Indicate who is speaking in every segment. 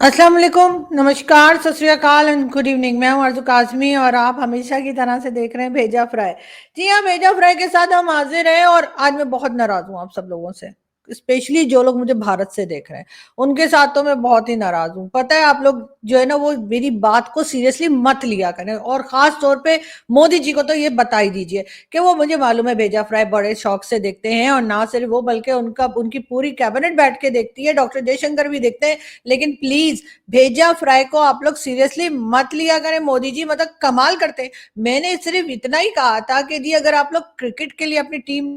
Speaker 1: अस्सलाम वालेकुम, नमस्कार, सत श्री अकाल एंड गुड इवनिंग। मैं हूं अर्ज़ू काज़मी और आप हमेशा की तरह से देख रहे हैं भेजा फ्राई। जी हाँ, भेजा फ्राई के साथ हम हाजिर हैं और आज मैं बहुत नाराज हूँ आप सब लोगों से, स्पेशली जो लोग मुझे भारत से देख रहे हैं उनके साथ तो मैं बहुत ही नाराज हूँ। पता है, आप लोग जो है ना वो मेरी बात को सीरियसली मत लिया करें और खास तौर पे मोदी जी को तो ये बता ही दीजिए कि वो, मुझे मालूम है, भेजा फ्राई बड़े शौक से देखते हैं और ना सिर्फ वो बल्कि उनकी पूरी कैबिनेट बैठ के देखती है, डॉक्टर जयशंकर भी देखते हैं। लेकिन प्लीज भेजा फ्राई को आप लोग सीरियसली मत लिया करें। मोदी जी मतलब कमाल करते हैं। मैंने सिर्फ इतना ही कहा था कि जी अगर आप लोग क्रिकेट के लिए अपनी टीम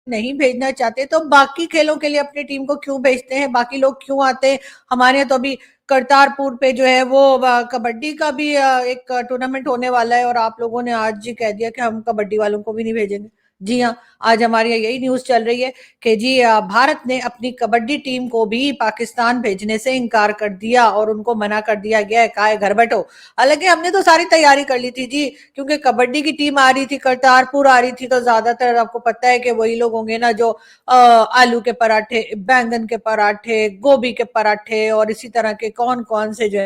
Speaker 1: नहीं भेजना चाहते तो बाकी खेलों के लिए अपनी टीम को क्यों भेजते हैं, बाकी लोग क्यों आते हैं। हमारे यहाँ तो अभी करतारपुर पे जो है वो कबड्डी का भी एक टूर्नामेंट होने वाला है और आप लोगों ने आज जी कह दिया कि हम कबड्डी वालों को भी नहीं भेजेंगे। जी हाँ, आज हमारे यहाँ यही न्यूज चल रही है कि जी भारत ने अपनी कबड्डी टीम को भी पाकिस्तान भेजने से इनकार कर दिया और उनको मना कर दिया गया है, कहा है घर बैठो। हालांकि हमने तो सारी तैयारी कर ली थी जी, क्योंकि कबड्डी की टीम आ रही थी, करतारपुर आ रही थी, तो ज्यादातर आपको पता है कि वही लोग होंगे ना जो आलू के पराठे, बैंगन के पराठे, गोभी के पराठे और इसी तरह के कौन कौन से जो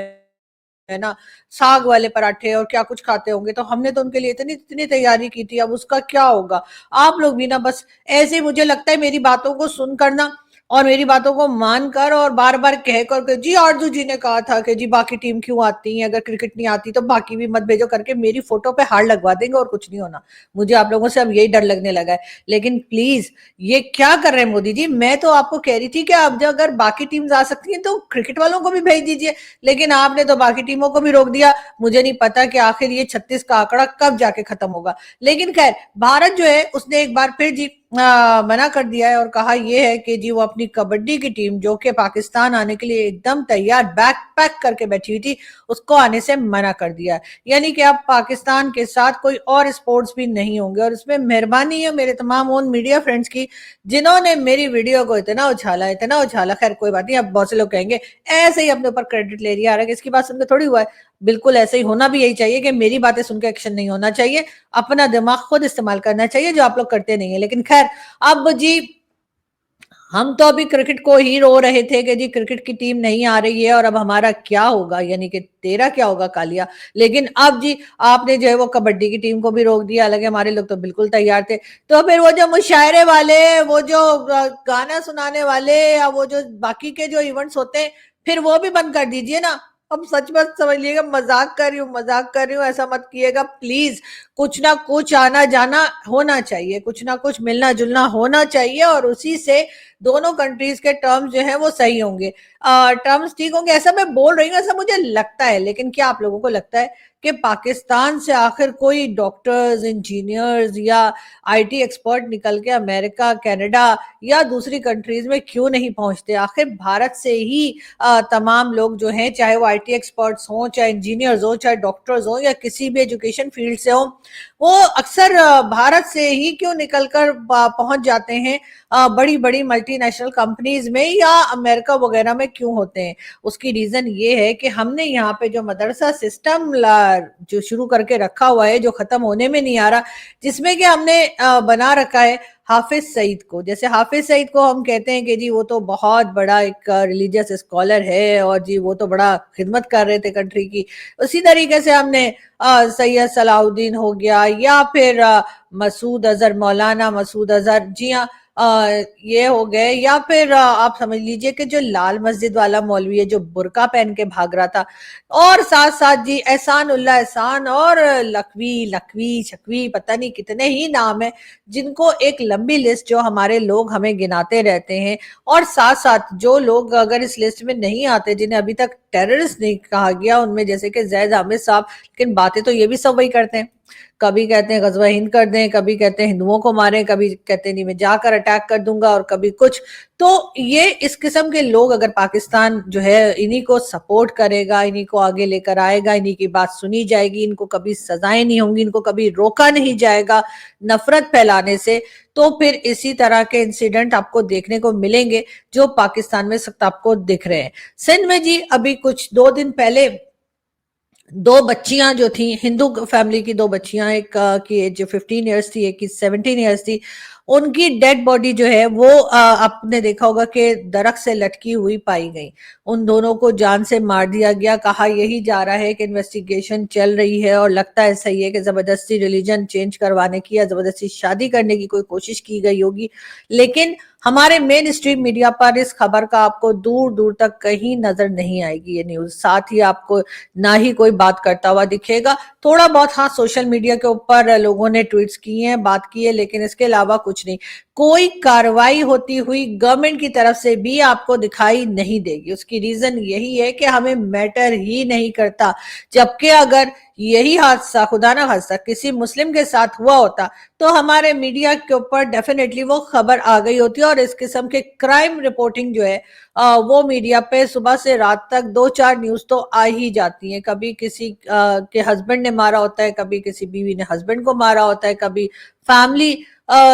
Speaker 1: है ना साग वाले पराठे और क्या कुछ खाते होंगे। तो हमने तो उनके लिए इतनी इतनी तैयारी की थी। अब उसका क्या होगा? आप लोग भी ना बस ऐसे ही, मुझे लगता है, मेरी बातों को सुनकर ना और मेरी बातों को मानकर और बार बार कह कर जी आरजू जी ने कहा था कि जी बाकी टीम क्यों आती है, अगर क्रिकेट नहीं आती तो बाकी भी मत भेजो करके मेरी फोटो पे हार लगवा देंगे और कुछ नहीं होना। मुझे आप लोगों से अब यही डर लगने लगा है। लेकिन प्लीज ये क्या कर रहे हैं मोदी जी? मैं तो आपको कह रही थी कि अब जो अगर बाकी टीम्स आ सकती हैं तो क्रिकेट वालों को भी भेज दीजिए, लेकिन आपने तो बाकी टीमों को भी रोक दिया। मुझे नहीं पता कि आखिर ये 36 का आंकड़ा कब जाके खत्म होगा। लेकिन खैर, भारत जो है उसने एक बार फिर जी मना कर दिया है और कहा यह है कि जी वो अपनी कबड्डी की टीम जो कि पाकिस्तान आने के लिए एकदम तैयार बैक पैक करके बैठी हुई थी, उसको आने से मना कर दिया है। यानी कि अब पाकिस्तान के साथ कोई और स्पोर्ट्स भी नहीं होंगे। और इसमें मेहरबानी है मेरे तमाम ओन मीडिया फ्रेंड्स की, जिन्होंने मेरी वीडियो को इतना उछाला। खैर कोई बात नहीं, अब बहुत से लोग कहेंगे ऐसे ही अपने ऊपर क्रेडिट ले लिया, इसकी बात सुनकर थोड़ी हुआ है। बिल्कुल ऐसे ही होना भी यही चाहिए कि मेरी बातें सुनकर एक्शन नहीं होना चाहिए, अपना दिमाग खुद इस्तेमाल करना चाहिए, जो आप लोग करते नहीं है। लेकिन खैर, अब जी हम तो अभी क्रिकेट को ही रो रहे थे कि जी क्रिकेट की टीम नहीं आ रही है और अब हमारा क्या होगा, यानी कि तेरा क्या होगा कालिया। लेकिन अब जी आपने जो है वो कबड्डी की टीम को भी रोक दिया, हालांकि हमारे लोग तो बिल्कुल तैयार थे। तो फिर वो जो मुशायरे वाले, वो जो गाना सुनाने वाले या वो जो बाकी के जो इवेंट्स होते हैं, फिर वो भी बंद कर दीजिए ना। अब सच मत समझिएगा, मजाक कर रही हूँ, मजाक कर रही हूँ, ऐसा मत कीजिएगा प्लीज। कुछ ना कुछ आना जाना होना चाहिए, कुछ ना कुछ मिलना जुलना होना चाहिए और उसी से दोनों कंट्रीज के टर्म्स जो है वो सही होंगे, टर्म्स ठीक होंगे। ऐसा मैं बोल रही हूँ, ऐसा मुझे लगता है। लेकिन क्या आप लोगों को लगता है कि पाकिस्तान से आखिर कोई डॉक्टर्स, इंजीनियर्स या आईटी एक्सपर्ट निकल के अमेरिका, कनाडा या दूसरी कंट्रीज में क्यों नहीं पहुंचते? आखिर भारत से ही तमाम लोग जो हैं, चाहे वो आईटी एक्सपर्ट्स हों, चाहे इंजीनियर्स हो, चाहे डॉक्टर्स हो या किसी भी एजुकेशन फील्ड से हो, वो अक्सर भारत से ही क्यों निकलकर पहुंच जाते हैं बड़ी बड़ी मल्टीनेशनल कंपनीज में या अमेरिका वगैरह में क्यों होते हैं? उसकी रीजन ये है कि हमने यहाँ पे जो मदरसा सिस्टम जो शुरू करके रखा हुआ है, जो खत्म होने में नहीं आ रहा, जिसमें कि हमने बना रखा है हाफिज सईद को। जैसे हाफिज सईद को हम कहते हैं कि जी वो तो बहुत बड़ा एक रिलीजियस स्कॉलर है और जी वो तो बड़ा खिदमत कर रहे थे कंट्री की, उसी तरीके से हमने सैयद सलाउद्दीन हो गया या फिर मसूद अजहर, मौलाना मसूद अजहर, जी हाँ, ये हो गए, या फिर आप समझ लीजिए कि जो लाल मस्जिद वाला मौलवी है जो बुरका पहन के भाग रहा था, और साथ साथ जी एहसान उल्लाह एहसान और लखवी लखवी छकवी, पता नहीं कितने ही नाम है, जिनको एक लंबी लिस्ट जो हमारे लोग हमें गिनाते रहते हैं। और साथ साथ जो लोग अगर इस लिस्ट में नहीं आते, जिन्हें अभी तक टेररिस्ट नहीं कहा गया, उनमें जैसे कि जैद हामिद साहब, लेकिन बातें तो ये भी सब वही करते हैं। कभी कहते हैं गजवा हिंद कर दें, कभी कहते हैं हिंदुओं को मारें, कभी कहते हैं नहीं मैं जाकर अटैक कर दूंगा, और कभी कुछ। तो ये इस किस्म के लोग अगर पाकिस्तान जो है इन्हीं को सपोर्ट करेगा, इन्हीं को आगे लेकर आएगा, इन्हीं की बात सुनी जाएगी, इनको कभी सजाएं नहीं होंगी, इनको कभी रोका नहीं जाएगा नफरत फैलाने से, तो फिर इसी तरह के इंसिडेंट आपको देखने को मिलेंगे जो पाकिस्तान में सख्त आपको दिख रहे हैं। सिंध में जी अभी कुछ 2 दिन पहले दो बच्चियां जो थी, हिंदू फैमिली की दो बच्चियां, एक की एज 15 ईयर्स थी, एक की 17 ईयर्स थी, उनकी डेड बॉडी जो है वो आपने देखा होगा कि दरख्त से लटकी हुई पाई गई। उन दोनों को जान से मार दिया गया। कहा यही जा रहा है कि इन्वेस्टिगेशन चल रही है और लगता है सही है कि जबरदस्ती रिलीजन चेंज करवाने की या जबरदस्ती शादी करने की कोई कोशिश की गई होगी। लेकिन हमारे मेन स्ट्रीम मीडिया पर इस खबर का आपको दूर दूर तक कहीं नजर नहीं आएगी ये न्यूज। साथ ही आपको ना ही कोई बात करता हुआ दिखेगा। थोड़ा बहुत हाँ सोशल मीडिया के ऊपर लोगों ने ट्वीट्स किए हैं, बात की है, लेकिन इसके अलावा कुछ नहीं। कोई कार्रवाई होती हुई गवर्नमेंट की तरफ से भी आपको दिखाई नहीं देगी। उसकी रीजन यही है कि हमें मैटर ही नहीं करता। जबकि अगर यही हादसा खुदा ना खास्ता किसी मुस्लिम के साथ हुआ होता तो हमारे मीडिया के ऊपर डेफिनेटली वो खबर आ गई होती और इस किस्म के क्राइम रिपोर्टिंग जो है वो मीडिया पे सुबह से रात तक 2-4 न्यूज तो आ ही जाती हैं। कभी किसी के हस्बैंड ने मारा होता है, कभी किसी बीवी ने हस्बैंड को मारा होता है, कभी फैमिली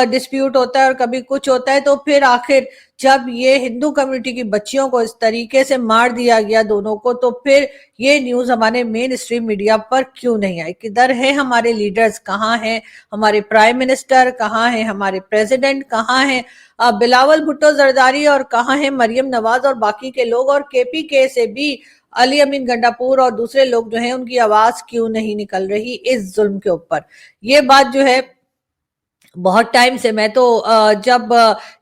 Speaker 1: डिस्प्यूट होता है और कभी कुछ होता है। तो फिर आखिर जब ये हिंदू कम्युनिटी की बच्चियों को इस तरीके से मार दिया गया दोनों को, तो फिर ये न्यूज हमारे मेन स्ट्रीम मीडिया पर क्यों नहीं आई? किधर है हमारे लीडर्स? कहाँ हैं हमारे प्राइम मिनिस्टर? कहाँ है हमारे प्रेसिडेंट? कहाँ है बिलावल भुट्टो जरदारी? और कहाँ है मरियम नवाज और बाकी के लोग? और केपीके से भी अली अमीन गंडापुर और दूसरे लोग जो हैं उनकी आवाज क्यों नहीं निकल रही इस जुल्म के ऊपर? ये बात जो है बहुत टाइम से मैं तो जब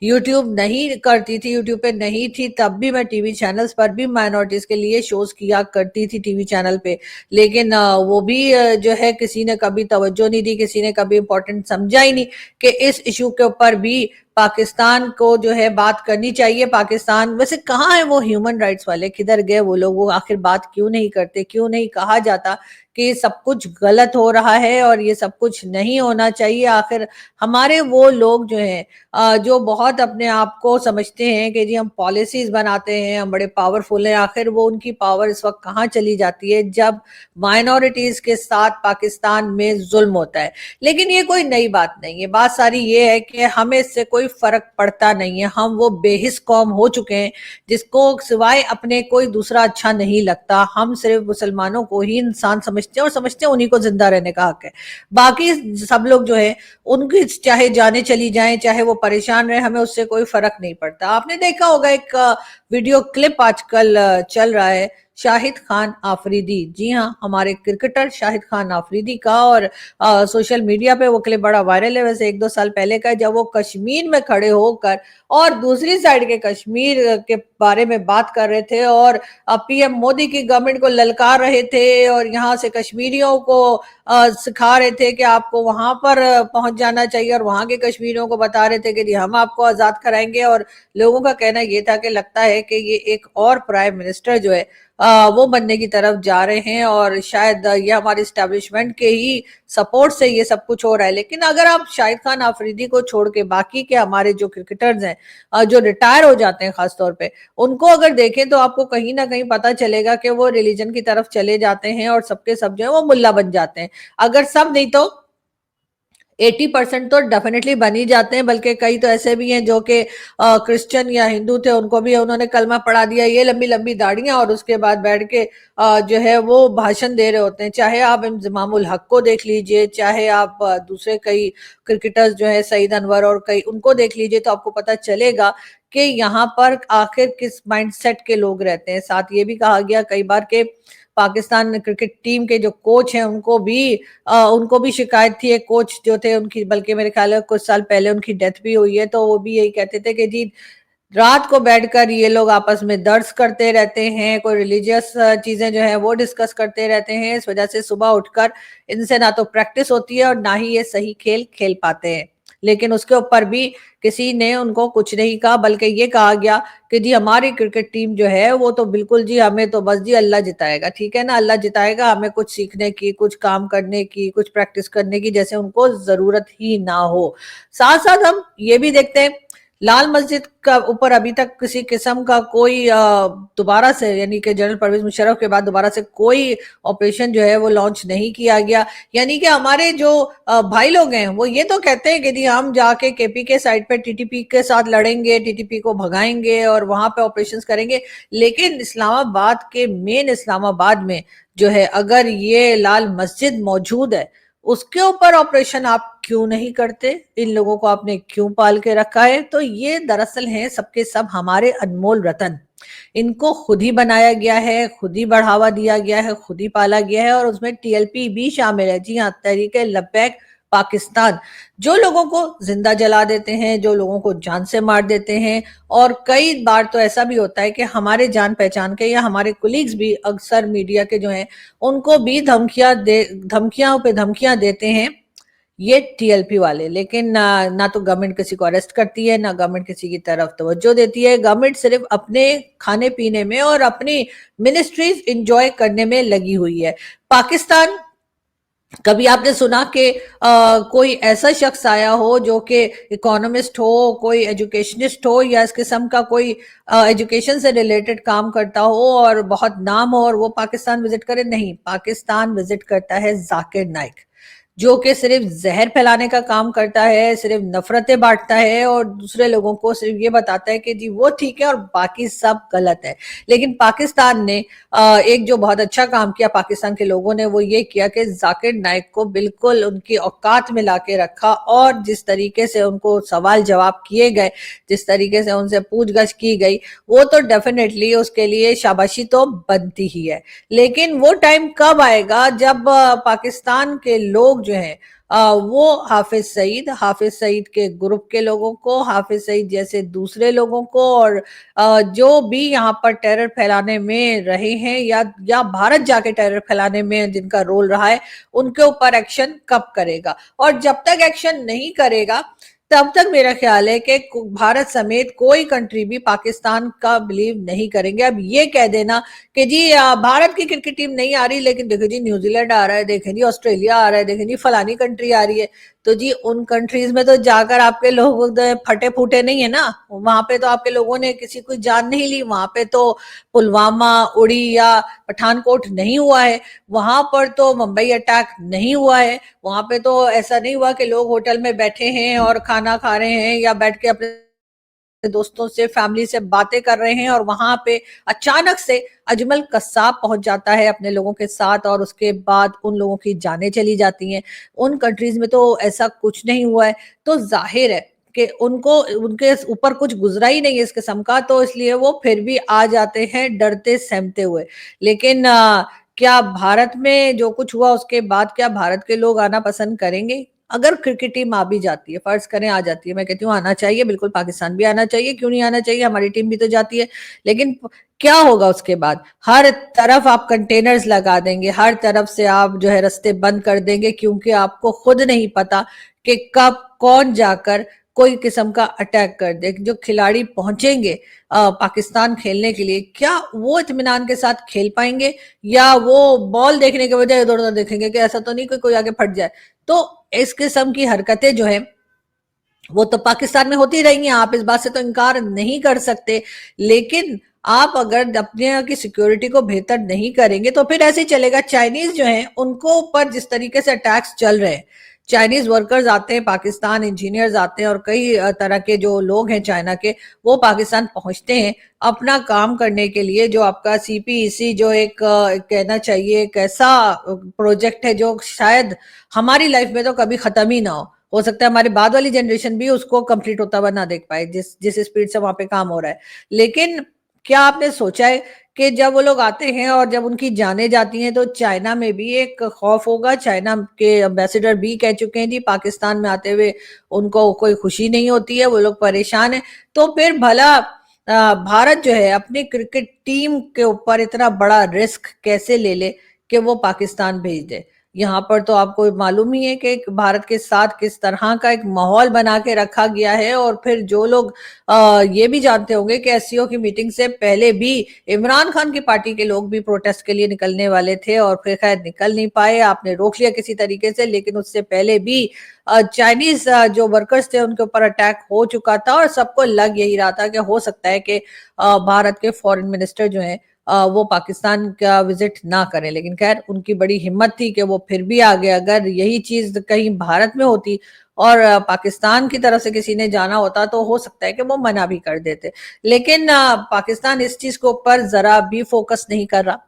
Speaker 1: यूट्यूब नहीं करती थी, यूट्यूब पे नहीं थी, तब भी मैं टीवी चैनल्स पर भी माइनॉरिटीज के लिए शोज किया करती थी टीवी चैनल पे। लेकिन वो भी जो है किसी ने कभी तवज्जो नहीं दी, किसी ने कभी इम्पोर्टेंट समझा ही नहीं कि इस इशू के ऊपर भी पाकिस्तान को जो है बात करनी चाहिए। पाकिस्तान वैसे कहाँ है वो ह्यूमन राइट्स वाले? किधर गए वो लोग? वो आखिर बात क्यों नहीं करते? क्यों नहीं कहा जाता कि सब कुछ गलत हो रहा है और ये सब कुछ नहीं होना चाहिए? आखिर हमारे वो लोग जो हैं जो बहुत अपने आप को समझते हैं कि जी हम पॉलिसीज बनाते हैं, हम बड़े पावरफुल हैं, आखिर वो उनकी पावर इस वक्त कहाँ चली जाती है जब माइनॉरिटीज के साथ पाकिस्तान में जुल्म होता है। लेकिन ये कोई नई बात नहीं है। बात सारी ये है कि हमें इससे कोई फर्क पड़ता नहीं है। हम वो बेहिस कौम हो चुके हैं जिसको सिवाय अपने कोई दूसरा अच्छा नहीं लगता। हम सिर्फ मुसलमानों को ही इंसान समझते हैं और समझते हैं उन्हीं को जिंदा रहने का हक है। बाकी सब लोग जो है उनकी चाहे जाने चली जाएं, चाहे वो परेशान रहे, हमें उससे कोई फर्क नहीं पड़ता। आपने देखा होगा एक वीडियो क्लिप आजकल चल रहा है शाहिद खान आफरीदी। जी हाँ, हमारे क्रिकेटर शाहिद खान आफरीदी का, और सोशल मीडिया पे वो क्लिप बड़ा वायरल है। वैसे 1-2 साल पहले का, जब वो कश्मीर में खड़े होकर और दूसरी साइड के कश्मीर के बारे में बात कर रहे थे और पीएम मोदी की गवर्नमेंट को ललकार रहे थे और यहाँ से कश्मीरियों को सिखा रहे थे कि आपको वहां पर पहुंच जाना चाहिए और वहां के कश्मीरियों को बता रहे थे कि जी हम आपको आजाद कराएंगे। और लोगों का कहना ये था कि लगता है कि ये एक और प्राइम मिनिस्टर जो है वो बनने की तरफ जा रहे हैं और शायद ये हमारे इस्टेब्लिशमेंट के ही सपोर्ट से ये सब कुछ हो रहा है। लेकिन अगर आप शाहिद खान आफरीदी को छोड़ के बाकी के हमारे जो क्रिकेटर्स हैं जो रिटायर हो जाते हैं खासतौर पे, उनको अगर देखें तो आपको कहीं ना कहीं पता चलेगा कि वो रिलीजन की तरफ चले जाते हैं और सबके सब जो है वो मुल्ला बन जाते हैं। अगर सब नहीं तो 80% तो डेफिनेटली बन ही जाते हैं। बल्कि कई तो ऐसे भी हैं जो कि क्रिश्चियन या हिंदू थे, उनको भी उन्होंने कलमा पढ़ा दिया, ये लंबी लंबी दाढ़ियां, और उसके बाद बैठ के जो है वो भाषण दे रहे होते हैं। चाहे आप इंजमामुल हक को देख लीजिए, चाहे आप दूसरे कई क्रिकेटर्स जो है सईद अनवर और कई उनको देख लीजिए, तो आपको पता चलेगा कि यहाँ पर आखिर किस माइंडसेट के लोग रहते हैं। साथ ये भी कहा गया कई बार के पाकिस्तान क्रिकेट टीम के जो कोच हैं उनको भी शिकायत थी। एक कोच जो थे उनकी, बल्कि मेरे ख्याल है कुछ साल पहले उनकी डेथ भी हुई है, तो वो भी यही कहते थे कि जी रात को बैठकर ये लोग आपस में दर्स करते रहते हैं, कोई रिलीजियस चीजें जो है वो डिस्कस करते रहते हैं। इस वजह से सुबह उठकर इनसे ना तो प्रैक्टिस होती है और ना ही ये सही खेल खेल पाते हैं। लेकिन उसके ऊपर भी किसी ने उनको कुछ नहीं कहा, बल्कि ये कहा गया कि जी हमारी क्रिकेट टीम जो है वो तो बिल्कुल जी हमें तो बस जी अल्लाह जिताएगा। ठीक है ना, अल्लाह जिताएगा, हमें कुछ सीखने की, कुछ काम करने की, कुछ प्रैक्टिस करने की जैसे उनको जरूरत ही ना हो। साथ साथ हम ये भी देखते हैं लाल मस्जिद का ऊपर अभी तक किसी किस्म का कोई दोबारा से, यानी कि जनरल परवेज मुशर्रफ के बाद दोबारा से कोई ऑपरेशन जो है वो लॉन्च नहीं किया गया। यानी कि हमारे जो भाई लोग हैं वो ये तो कहते हैं कि जी हम जाके केपी के साइड पे टीटीपी के साथ लड़ेंगे, टीटीपी को भगाएंगे और वहां पे ऑपरेशन करेंगे। लेकिन इस्लामाबाद के मेन इस्लामाबाद में जो है अगर ये लाल मस्जिद मौजूद है उसके ऊपर ऑपरेशन आप क्यों नहीं करते? इन लोगों को आपने क्यों पाल के रखा है? तो ये दरअसल हैं सबके सब हमारे अनमोल रतन। इनको खुद ही बनाया गया है, खुद ही बढ़ावा दिया गया है, खुद ही पाला गया है और उसमें टीएलपी भी शामिल है। जी हाँ, तहरीके लब्बैक पाकिस्तान, जो लोगों को जिंदा जला देते हैं, जो लोगों को जान से मार देते हैं। और कई बार तो ऐसा भी होता है कि हमारे जान पहचान के या हमारे कुलीग्स भी अक्सर मीडिया के जो हैं उनको भी धमकियां पे धमकियां देते हैं ये टीएलपी वाले। लेकिन ना तो गवर्नमेंट किसी को अरेस्ट करती है, ना गवर्नमेंट किसी की तरफ तवज्जो देती है। गवर्नमेंट सिर्फ अपने खाने पीने में और अपनी मिनिस्ट्रीज इंजॉय करने में लगी हुई है। पाकिस्तान, कभी आपने सुना कि कोई ऐसा शख्स आया हो जो कि इकोनॉमिस्ट हो, कोई एजुकेशनिस्ट हो या इस किस्म का कोई एजुकेशन से रिलेटेड काम करता हो और बहुत नाम हो और वो पाकिस्तान विजिट करे? नहीं, पाकिस्तान विजिट करता है जाकिर नाइक, जो कि सिर्फ जहर फैलाने का काम करता है, सिर्फ नफरतें बांटता है और दूसरे लोगों को सिर्फ ये बताता है कि जी वो ठीक है और बाकी सब गलत है। लेकिन पाकिस्तान ने एक जो बहुत अच्छा काम किया पाकिस्तान के लोगों ने, वो ये किया कि जाकिर नाइक को बिल्कुल उनकी औकात में लाके रखा और जिस तरीके से उनको सवाल जवाब किए गए, जिस तरीके से उनसे पूछगछ की गई, वो तो डेफिनेटली उसके लिए शाबाशी तो बनती ही है। लेकिन वो टाइम कब आएगा जब पाकिस्तान के लोग जो हैं वो हाफिज सईद के ग्रुप के लोगों को, हाफिज सईद जैसे दूसरे लोगों को और जो भी यहाँ पर टेरर फैलाने में रहे हैं या भारत जाके टेरर फैलाने में जिनका रोल रहा है, उनके ऊपर एक्शन कब करेगा? और जब तक एक्शन नहीं करेगा तब तक मेरा ख्याल है कि भारत समेत कोई कंट्री भी पाकिस्तान का बिलीव नहीं करेंगे। अब ये कह देना कि जी भारत की क्रिकेट टीम नहीं आ रही, लेकिन देखो जी न्यूजीलैंड आ रहा है, देखें जी ऑस्ट्रेलिया आ रहा है, देखें जी फलानी कंट्री आ रही है, तो जी उन कंट्रीज में तो जाकर आपके लोग फटे फूटे नहीं है ना। वहां पे तो आपके लोगों ने किसी को जान नहीं ली, वहां पे तो पुलवामा, उड़ी या पठानकोट नहीं हुआ है, वहां पर तो मुंबई अटैक नहीं हुआ है, वहां पे तो ऐसा नहीं हुआ कि लोग होटल में बैठे हैं और खाना खा रहे हैं या बैठ के अपने दोस्तों से, फैमिली से बातें कर रहे हैं और वहां पे अचानक से अजमल कसाब पहुंच जाता है अपने लोगों के साथ और उसके बाद उन लोगों की जानें चली जाती हैं। उन कंट्रीज में तो ऐसा कुछ नहीं हुआ है, तो जाहिर है कि उनको उनके ऊपर कुछ गुजरा ही नहीं है इस किस्म का, तो इसलिए वो फिर भी आ जाते हैं डरते सहमते हुए। लेकिन क्या भारत में जो कुछ हुआ उसके बाद क्या भारत के लोग आना पसंद करेंगे? अगर क्रिकेट टीम आ भी जाती है, फर्ज करें आ जाती है, मैं कहती हूँ आना चाहिए, बिल्कुल पाकिस्तान भी आना चाहिए, क्यों नहीं आना चाहिए, हमारी टीम भी तो जाती है। लेकिन क्या होगा उसके बाद? हर तरफ आप कंटेनर्स लगा देंगे, हर तरफ से आप जो है रास्ते बंद कर देंगे, क्योंकि आपको खुद नहीं पता कि कब कौन जाकर कोई किस्म का अटैक कर दे। जो खिलाड़ी पहुंचेंगे पाकिस्तान खेलने के लिए, क्या वो इत्मीनान के साथ खेल पाएंगे या वो बॉल देखने के बजाय इधर उधर देखेंगे कि ऐसा तो नहीं कि कोई आगे फट जाए? तो इस किस्म की हरकतें जो है वो तो पाकिस्तान में होती रही हैं, आप इस बात से तो इनकार नहीं कर सकते। लेकिन आप अगर अपने यहाँ की सिक्योरिटी को बेहतर नहीं करेंगे तो फिर ऐसे ही चलेगा। चाइनीज जो हैं उनको ऊपर जिस तरीके से अटैक्स चल रहे हैं, चाइनीज वर्कर्स आते हैं पाकिस्तान, इंजीनियर्स आते हैं और कई तरह के जो लोग हैं चाइना के, वो पाकिस्तान पहुंचते हैं अपना काम करने के लिए। जो आपका सीपीईसी जो एक कहना चाहिए एक ऐसा प्रोजेक्ट है जो शायद हमारी लाइफ में तो कभी खत्म ही ना हो सकता है हमारे बाद वाली जनरेशन भी उसको कंप्लीट होता हुआ ना देख पाए, जिस जिस स्पीड से वहां पे काम हो रहा है। लेकिन क्या आपने सोचा है कि जब वो लोग आते हैं और जब उनकी जाने जाती हैं तो चाइना में भी एक खौफ होगा? चाइना के एम्बेसडर भी कह चुके हैं जी पाकिस्तान में आते हुए उनको कोई खुशी नहीं होती है, वो लोग परेशान है। तो फिर भला भारत जो है अपनी क्रिकेट टीम के ऊपर इतना बड़ा रिस्क कैसे ले ले कि वो पाकिस्तान भेज दे? यहाँ पर तो आपको मालूम ही है कि भारत के साथ किस तरह का एक माहौल बना के रखा गया है। और फिर जो लोग ये भी जानते होंगे कि एससीओ की मीटिंग से पहले भी इमरान खान की पार्टी के लोग भी प्रोटेस्ट के लिए निकलने वाले थे और फिर खैर निकल नहीं पाए, आपने रोक लिया किसी तरीके से। लेकिन उससे पहले भी चाइनीज जो वर्कर्स थे उनके ऊपर अटैक हो चुका था और सबको लग यही रहा था कि हो सकता है कि भारत के फॉरेन मिनिस्टर जो हैं वो पाकिस्तान का विजिट ना करें। लेकिन खैर उनकी बड़ी हिम्मत थी कि वो फिर भी आ गए। अगर यही चीज कहीं भारत में होती और पाकिस्तान की तरफ से किसी ने जाना होता तो हो सकता है कि वो मना भी कर देते। लेकिन पाकिस्तान इस चीज के ऊपर जरा भी फोकस नहीं कर रहा।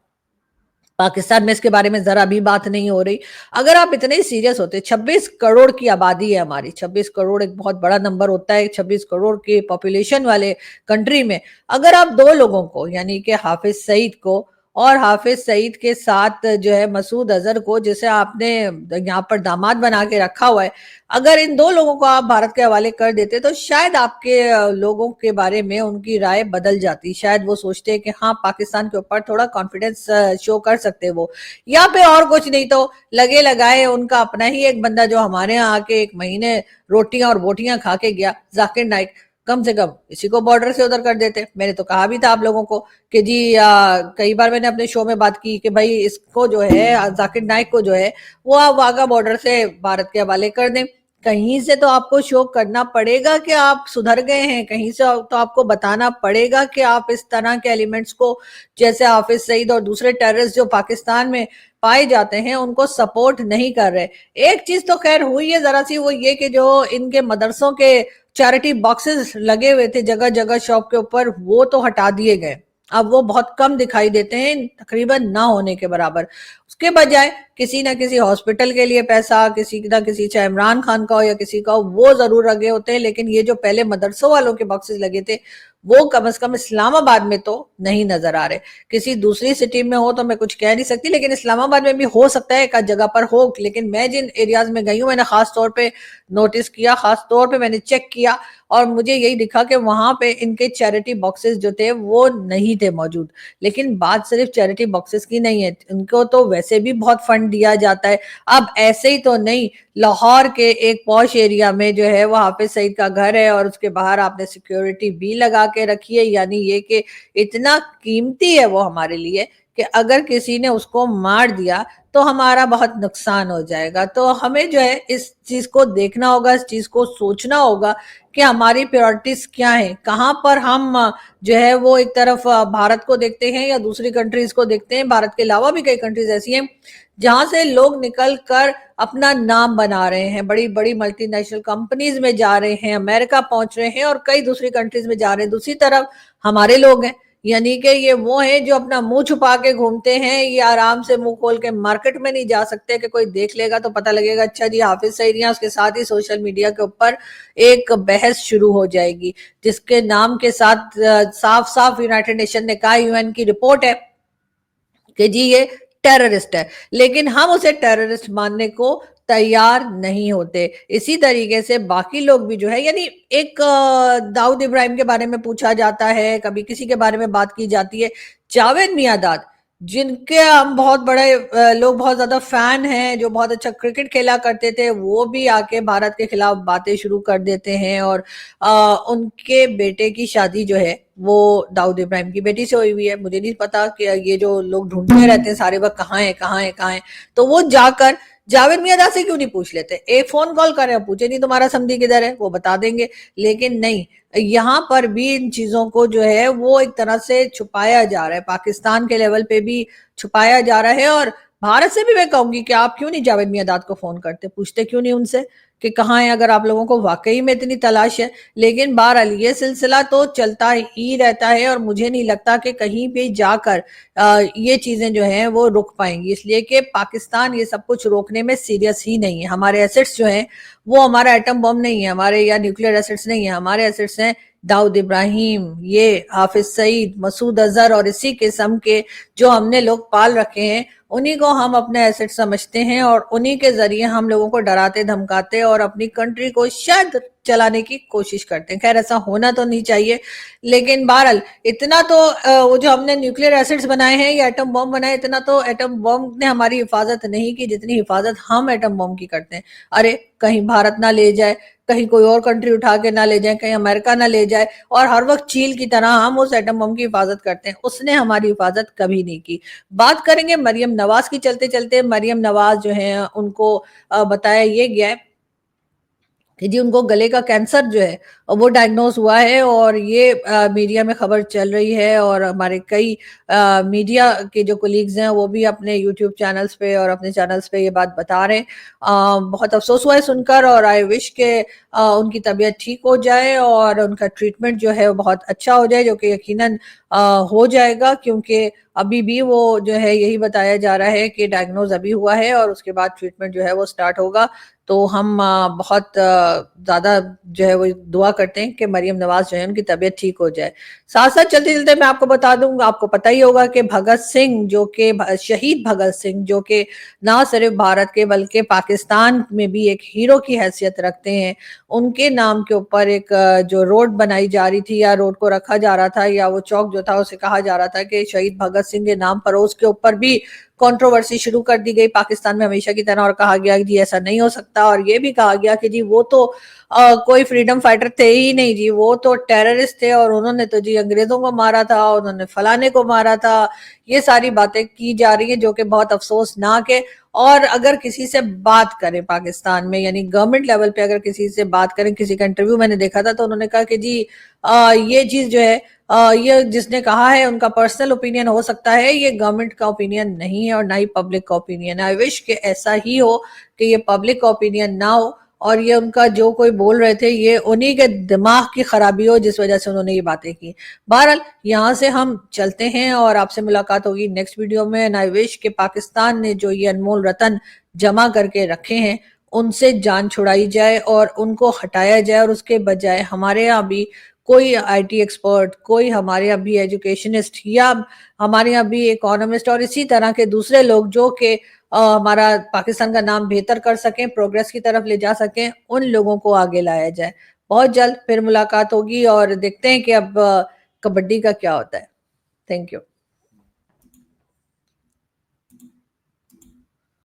Speaker 1: पाकिस्तान में इसके बारे में जरा भी बात नहीं हो रही। अगर आप इतने सीरियस होते, 26 करोड़ की आबादी है हमारी, 26 करोड़ एक बहुत बड़ा नंबर होता है 26 करोड़ की पॉपुलेशन वाले कंट्री में। अगर आप दो लोगों को यानी कि हाफिज सईद को और हाफिज सईद के साथ जो है मसूद अजहर को, जिसे आपने यहाँ पर दामाद बना के रखा हुआ है, अगर इन दो लोगों को आप भारत के हवाले कर देते तो शायद आपके लोगों के बारे में उनकी राय बदल जाती। शायद वो सोचते हैं कि हाँ, पाकिस्तान के ऊपर थोड़ा कॉन्फिडेंस शो कर सकते वो, या पे और कुछ नहीं तो लगे लगाए उनका अपना ही एक बंदा जो हमारे यहाँ आके 1 महीने रोटियां और बोटियां खा के गया, जाकिर नाइक, कम से कम इसी को बॉर्डर से उधर कर देते। मैंने तो कहा भी था आप लोगों को कि जी कई बार मैंने अपने शो में बात की कि भाई इसको जो है, जाकिर नाइक को जो है, वो आप वाघा बॉर्डर से भारत के हवाले कर दें। कहीं से तो आपको शो करना पड़ेगा कि आप सुधर गए हैं, कहीं से तो आपको बताना पड़ेगा कि आप इस तरह के एलिमेंट्स को, जैसे हाफिज सईद और दूसरे टेररिस्ट जो पाकिस्तान में पाए जाते हैं, उनको सपोर्ट नहीं कर रहे। एक चीज तो खैर हुई है जरा सी, वो ये कि जो इनके मदरसों के चैरिटी बॉक्सेस लगे हुए थे जगह जगह शॉप के ऊपर, वो तो हटा दिए गए। अब वो बहुत कम दिखाई देते हैं, तकरीबन ना होने के बराबर। उसके बजाय किसी ना किसी हॉस्पिटल के लिए पैसा, किसी ना किसी, चाहे इमरान खान का हो या किसी का हो, वो जरूर लगे होते हैं। लेकिन ये जो पहले मदरसों वालों के बॉक्सेस लगे थे, वो कम से कम इस्लामाबाद में तो नहीं नजर आ रहे। किसी दूसरी सिटी में हो तो मैं कुछ कह नहीं सकती, लेकिन इस्लामाबाद में भी हो सकता है एक आध जगह पर हो। लेकिन मैं जिन एरियाज में गई हूँ, मैंने खास तौर पे नोटिस किया, खास तौर पे मैंने चेक किया, और मुझे यही दिखा कि वहां पे इनके चैरिटी बॉक्सेस जो थे वो नहीं थे मौजूद। लेकिन बात सिर्फ चैरिटी बॉक्सेस की नहीं है, इनको तो वैसे भी बहुत फंड दिया जाता है। अब ऐसे ही तो नहीं, लाहौर के एक पॉश एरिया में जो है वो हाफिज सईद का घर है और उसके बाहर आपने सिक्योरिटी भी लगा के रखी है, यानी ये कि इतना कीमती है वो हमारे लिए कि अगर किसी ने उसको मार दिया तो हमारा बहुत नुकसान हो जाएगा। तो हमें जो है इस चीज को देखना होगा, इस चीज को सोचना होगा कि हमारी प्रायोरिटीज क्या है, कहाँ पर हम जो है वो एक तरफ भारत को देखते हैं या दूसरी कंट्रीज को देखते हैं। भारत के अलावा भी कई कंट्रीज ऐसी हैं जहां से लोग निकल कर अपना नाम बना रहे हैं, बड़ी बड़ी मल्टीनेशनल कंपनीज में जा रहे हैं, अमेरिका पहुंच रहे हैं और कई दूसरी कंट्रीज में जा रहे हैं। दूसरी तरफ हमारे लोग हैं, यानी कि ये वो हैं जो अपना मुंह छुपा के घूमते हैं, ये आराम से मुंह खोल के मार्केट में नहीं जा सकते कि कोई देख लेगा तो पता लगेगा अच्छा जी हाफिज सईद हैं। उसके साथ ही सोशल मीडिया के ऊपर एक बहस शुरू हो जाएगी जिसके नाम के साथ साफ साफ यूनाइटेड नेशन ने कहा, यूएन की रिपोर्ट है कि जी ये टेररिस्ट है, लेकिन हम उसे टेररिस्ट मानने को तैयार नहीं होते। इसी तरीके से बाकी लोग भी जो है, यानी एक दाऊद इब्राहिम के बारे में पूछा जाता है, कभी किसी के बारे में बात की जाती है, जावेद मियांदाद जिनके हम बहुत बड़े लोग बहुत ज्यादा फैन हैं, जो बहुत अच्छा क्रिकेट खेला करते थे, वो भी आके भारत के खिलाफ बातें शुरू कर देते हैं। और उनके बेटे की शादी जो है वो दाऊद इब्राहिम की बेटी से हुई हुई है। मुझे नहीं पता कि ये जो लोग ढूंढते रहते हैं सारे वक्त कहाँ है कहाँ है कहाँ है, तो वो जाकर जावेद मियांदाद से क्यों नहीं पूछ लेते, एक फोन कॉल करें, पूछे नहीं तुम्हारा समधी किधर है, वो बता देंगे। लेकिन नहीं, यहाँ पर भी इन चीजों को जो है वो एक तरह से छुपाया जा रहा है, पाकिस्तान के लेवल पे भी छुपाया जा रहा है। और भारत से भी मैं कहूंगी कि आप क्यों नहीं जावेद मियांदाद को फोन करते, पूछते क्यों नहीं उनसे कि कहाँ है, अगर आप लोगों को वाकई में इतनी तलाश है। लेकिन बहरहाल ये सिलसिला तो चलता ही रहता है और मुझे नहीं लगता कि कहीं भी जाकर ये चीजें जो हैं वो रुक पाएंगी, इसलिए कि पाकिस्तान ये सब कुछ रोकने में सीरियस ही नहीं है। हमारे एसेट्स जो हैं वो हमारा एटम बम नहीं है, हमारे या न्यूक्लियर एसेट्स नहीं है, हमारे एसेट्स हैं दाऊद इब्राहिम, ये हाफिज सईद, मसूद अजहर और इसी किस्म के जो हमने लोग पाल रखे हैं, उन्हीं को हम अपने एसेट समझते हैं और उन्हीं के जरिए हम लोगों को डराते धमकाते और अपनी कंट्री को शायद चलाने की कोशिश करते हैं। खैर ऐसा होना तो नहीं चाहिए, लेकिन बहरहाल इतना तो वो जो हमने न्यूक्लियर एसिड्स बनाए हैं या एटम बम बनाए, इतना तो एटम बम ने हमारी हिफाजत नहीं की जितनी हिफाजत हम एटम बम की करते हैं। अरे कहीं भारत ना ले जाए, कहीं कोई और कंट्री उठा के ना ले जाए, कहीं अमेरिका ना ले जाए, और हर वक्त चील की तरह हम उस एटम बम की हिफाजत करते हैं। उसने हमारी हिफाजत कभी नहीं की। बात करेंगे मरियम नवाज की, चलते चलते मरियम नवाज जो है उनको बताया ये गया है कि जी उनको गले का कैंसर जो है वो डायग्नोज हुआ है, और ये मीडिया में खबर चल रही है और हमारे कई मीडिया के जो कोलीग्स हैं वो भी अपने यूट्यूब चैनल्स पे और अपने चैनल्स पे ये बात बता रहे हैं। बहुत अफसोस हुआ है सुनकर, और आई विश के उनकी तबीयत ठीक हो जाए और उनका ट्रीटमेंट जो है वो बहुत अच्छा हो जाए, जो कि यकीनन हो जाएगा, क्योंकि ابھی بھی وہ جو ہے یہی بتایا جا رہا ہے کہ ڈائگنوز ابھی ہوا ہے اور اس کے بعد ٹریٹمنٹ جو ہے وہ سٹارٹ ہوگا. تو ہم بہت زیادہ جو ہے وہ دعا کرتے ہیں کہ مریم نواز جو ہے ان کی طبیعت ٹھیک ہو جائے. ساتھ ساتھ چلتے چلتے میں آپ کو بتا دوں گا، آپ کو پتہ ہی ہوگا کہ بھگت سنگھ جو کہ شہید بھگت سنگھ جو کہ نہ صرف بھارت کے بلکہ پاکستان میں بھی ایک ہیرو کی حیثیت رکھتے ہیں، ان کے نام کے اوپر ایک جو روڈ بنائی جا رہی تھی یا روڈ کو رکھا جا رہا تھا یا وہ چوک جو تھا اسے کہا جا رہا تھا کہ شہید بھگت سنگھ کے نام پر، اس کے اوپر بھی کنٹروورسی شروع کر دی گئی پاکستان میں ہمیشہ کی طرح، اور کہا گیا کہ جی ایسا نہیں ہو سکتا، اور یہ بھی کہا گیا کہ جی وہ تو کوئی فریڈم فائٹر تھے ہی نہیں جی، وہ تو ٹیررسٹ تھے اور انہوں نے تو جی انگریزوں کو مارا تھا، انہوں نے فلانے کو مارا تھا. یہ ساری باتیں کی جا رہی ہیں جو کہ بہت افسوسناک ہے. اور اگر کسی سے بات کریں پاکستان میں، یعنی گورنمنٹ لیول پہ اگر کسی سے بات کریں، کسی کا انٹرویو میں نے دیکھا تھا تو انہوں نے کہا کہ جی یہ چیز جو ہے یہ جس نے کہا ہے ان کا پرسنل اوپینین ہو سکتا ہے، یہ گورنمنٹ کا اوپینین نہیں ہے اور نہ ہی پبلک کا اوپینین ہے. آئی وش کہ ایسا ہی ہو کہ یہ پبلک کا اوپینین نہ ہو اور یہ ان کا جو کوئی بول رہے تھے یہ انہی کے دماغ کی خرابی ہو جس وجہ سے انہوں نے یہ باتیں کی. بہرحال یہاں سے ہم چلتے ہیں اور آپ سے ملاقات ہوگی نیکسٹ ویڈیو میں. آئی وش کہ پاکستان نے جو یہ انمول رتن جمع کر کے رکھے ہیں ان سے جان چھڑائی جائے اور ان کو ہٹایا جائے، اور اس کے بجائے ہمارے یہاں بھی کوئی آئی ٹی ایکسپرٹ، کوئی ہمارے یہاں بھی ایجوکیشنسٹ یا ہمارے یہاں بھی اکانومسٹ اور اسی طرح کے دوسرے لوگ جو کہ ہمارا پاکستان کا نام بہتر کر سکیں، پروگریس کی طرف لے جا سکیں، ان لوگوں کو آگے لایا جائے. بہت جلد پھر ملاقات ہوگی اور دیکھتے ہیں کہ اب کبڈی کا کیا ہوتا ہے. Thank you.